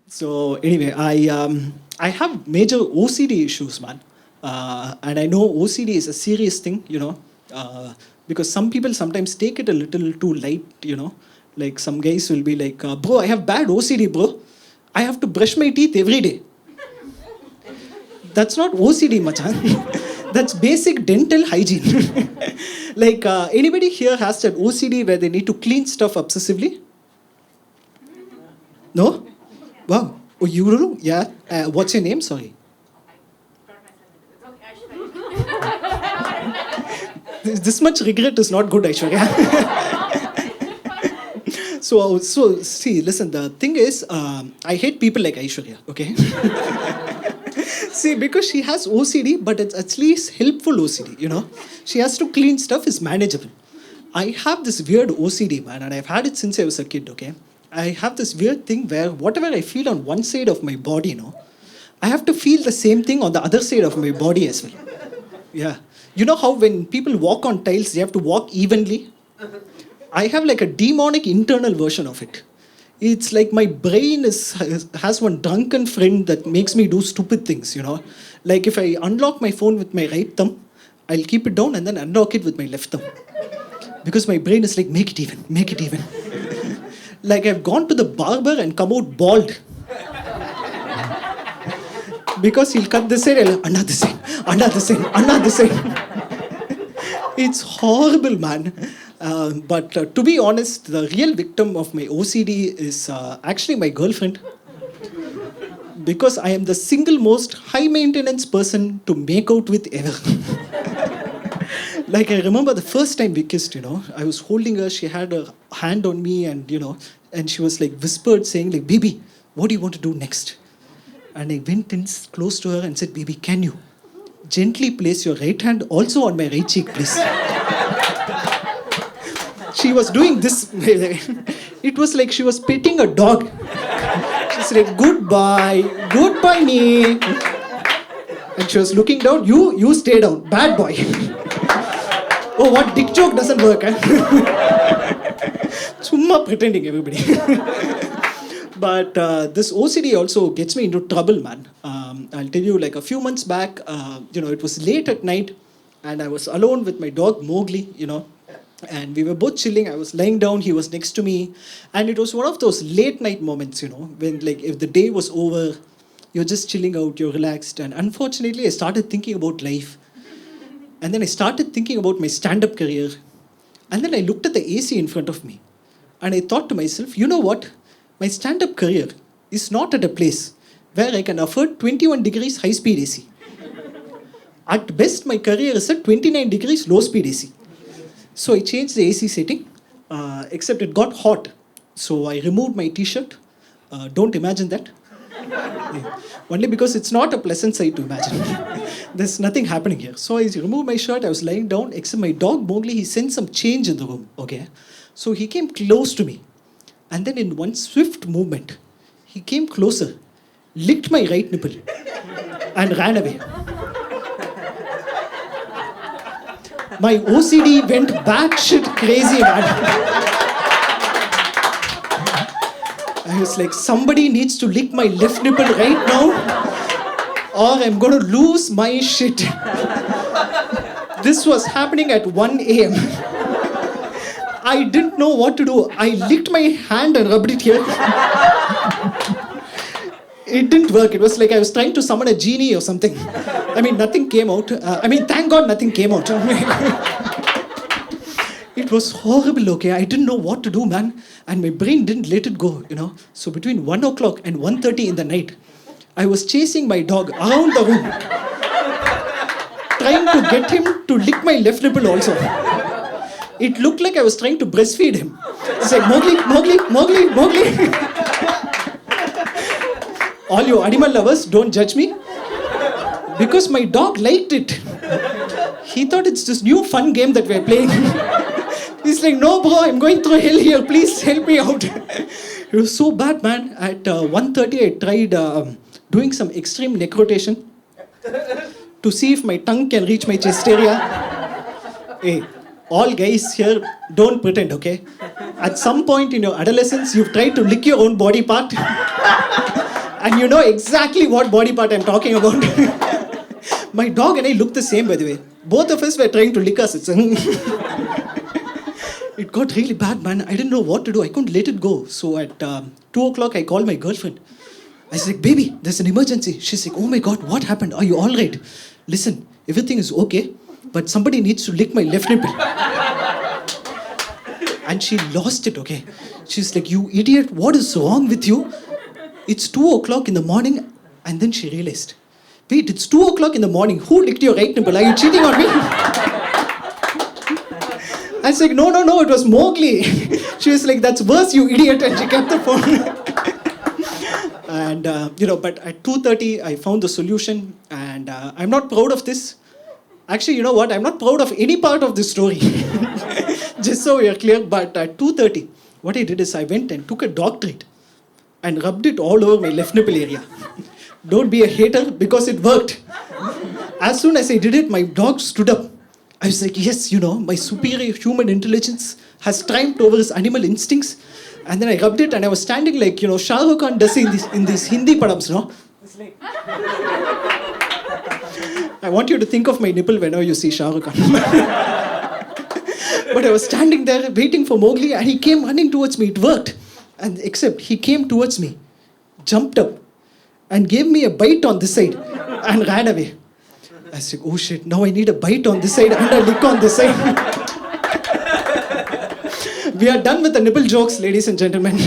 So anyway, I have major OCD issues, man, and I know OCD is a serious thing, because some people sometimes take it a little too light, Like some guys will be like, "Bro, I have bad OCD, bro. I have to brush my teeth every day." That's not OCD, machan. That's basic dental hygiene. Like anybody here has that OCD where they need to clean stuff obsessively? No? Wow. Oh, you do? Yeah. What's your name? Sorry. This much regret is not good, Aishwarya. So see, listen. The thing is, I hate people like Aishwarya. Okay. See, because she has OCD, but it's at least helpful OCD. She has to clean stuff is manageable. I have this weird OCD, man, and I've had it since I was a kid. Okay. I have this weird thing where whatever I feel on one side of my body, I have to feel the same thing on the other side of my body as well. Yeah. You know how when people walk on tiles, they have to walk evenly? I have like a demonic internal version of it. It's like my brain has one drunken friend that makes me do stupid things. Like if I unlock my phone with my right thumb, I'll keep it down and then unlock it with my left thumb. Because my brain is like, make it even, make it even. Like I've gone to the barber and come out bald. Because he'll cut this side, another this side, another this side, another this side. It's horrible, man. But to be honest, the real victim of my OCD is actually my girlfriend. Because I am the single most high maintenance person to make out with ever. Like I remember the first time we kissed, I was holding her, she had her hand on me and she was like whispered saying like, "Baby, what do you want to do next?" And I went in close to her and said, "Baby, can you gently place your right hand also on my right cheek, please?" She was doing this. It was like she was petting a dog. She said, "Goodbye, goodbye, me." And she was looking down. You stay down, bad boy. Oh, what dick joke doesn't work, huh? Summa pretending, everybody. But this OCD also gets me into trouble, man. I'll tell you, like a few months back, it was late at night and I was alone with my dog, Mowgli, and we were both chilling. I was lying down, he was next to me. And it was one of those late night moments, when like if the day was over, you're just chilling out, you're relaxed. And unfortunately, I started thinking about life. And then I started thinking about my stand-up career. And then I looked at the AC in front of me. And I thought to myself, you know what? My stand-up career is not at a place where I can afford 21 degrees high-speed AC. At best, my career is at 29 degrees low-speed AC. So I changed the AC setting, except it got hot. So I removed my t-shirt. Don't imagine that. Yeah. Only because it's not a pleasant sight to imagine. There's nothing happening here. So I removed my shirt, I was lying down, except my dog Mowgli, he sensed some change in the room. Okay. So he came close to me. And then in one swift movement, he came closer, licked my right nipple, and ran away. My OCD went batshit crazy, man. I was like, somebody needs to lick my left nipple right now, or I'm going to lose my shit. This was happening at 1 a.m. I didn't know what to do. I licked my hand and rubbed it here. It didn't work. It was like I was trying to summon a genie or something. I mean, nothing came out. Thank God nothing came out. It was horrible, okay? I didn't know what to do, man. And my brain didn't let it go, So between 1 o'clock and 1:30 in the night, I was chasing my dog around the room, trying to get him to lick my left nipple also. It looked like I was trying to breastfeed him. It's like, Mowgli, Mowgli, Mowgli, Mowgli. All you animal lovers, don't judge me. Because my dog liked it. He thought it's this new fun game that we're playing. He's like, "No, bro, I'm going through hell here. Please help me out." It was so bad, man. At 1:30, I tried doing some extreme neck rotation to see if my tongue can reach my chest area. Hey, all guys here, don't pretend, okay? At some point in your adolescence, you've tried to lick your own body part. And you know exactly what body part I'm talking about. My dog and I looked the same, by the way. Both of us were trying to lick us. It got really bad, man. I didn't know what to do. I couldn't let it go. So at 2 o'clock, I called my girlfriend. I was like, baby, there's an emergency. She's like, oh my God, what happened? Are you all right? Listen, everything is okay, but somebody needs to lick my left nipple. And she lost it, okay? She's like, you idiot, what is wrong with you? It's 2 o'clock in the morning. And then she realized, wait, it's 2 o'clock in the morning. Who licked your right nipple? Are you cheating on me? I was like, no, it was Mowgli. She was like, that's worse, you idiot. And she kept the phone. And, but at 2:30, I found the solution. And I'm not proud of this. Actually, you know what? I'm not proud of any part of this story. Just so we are clear. But at 2:30, what I did is I went and took a dog treat and rubbed it all over my left nipple area. Don't be a hater, because it worked. As soon as I did it, my dog stood up. I was like, yes, my superior human intelligence has triumphed over his animal instincts. And then I rubbed it and I was standing like, Shah Rukh Khan does in these Hindi padams, no? I want you to think of my nipple whenever you see Shah Rukh Khan. But I was standing there waiting for Mowgli and he came running towards me. It worked. And except he came towards me, jumped up and gave me a bite on this side and ran away. I was like, oh shit, now I need a bite on this side and a lick on this side. We are done with the nipple jokes, ladies and gentlemen.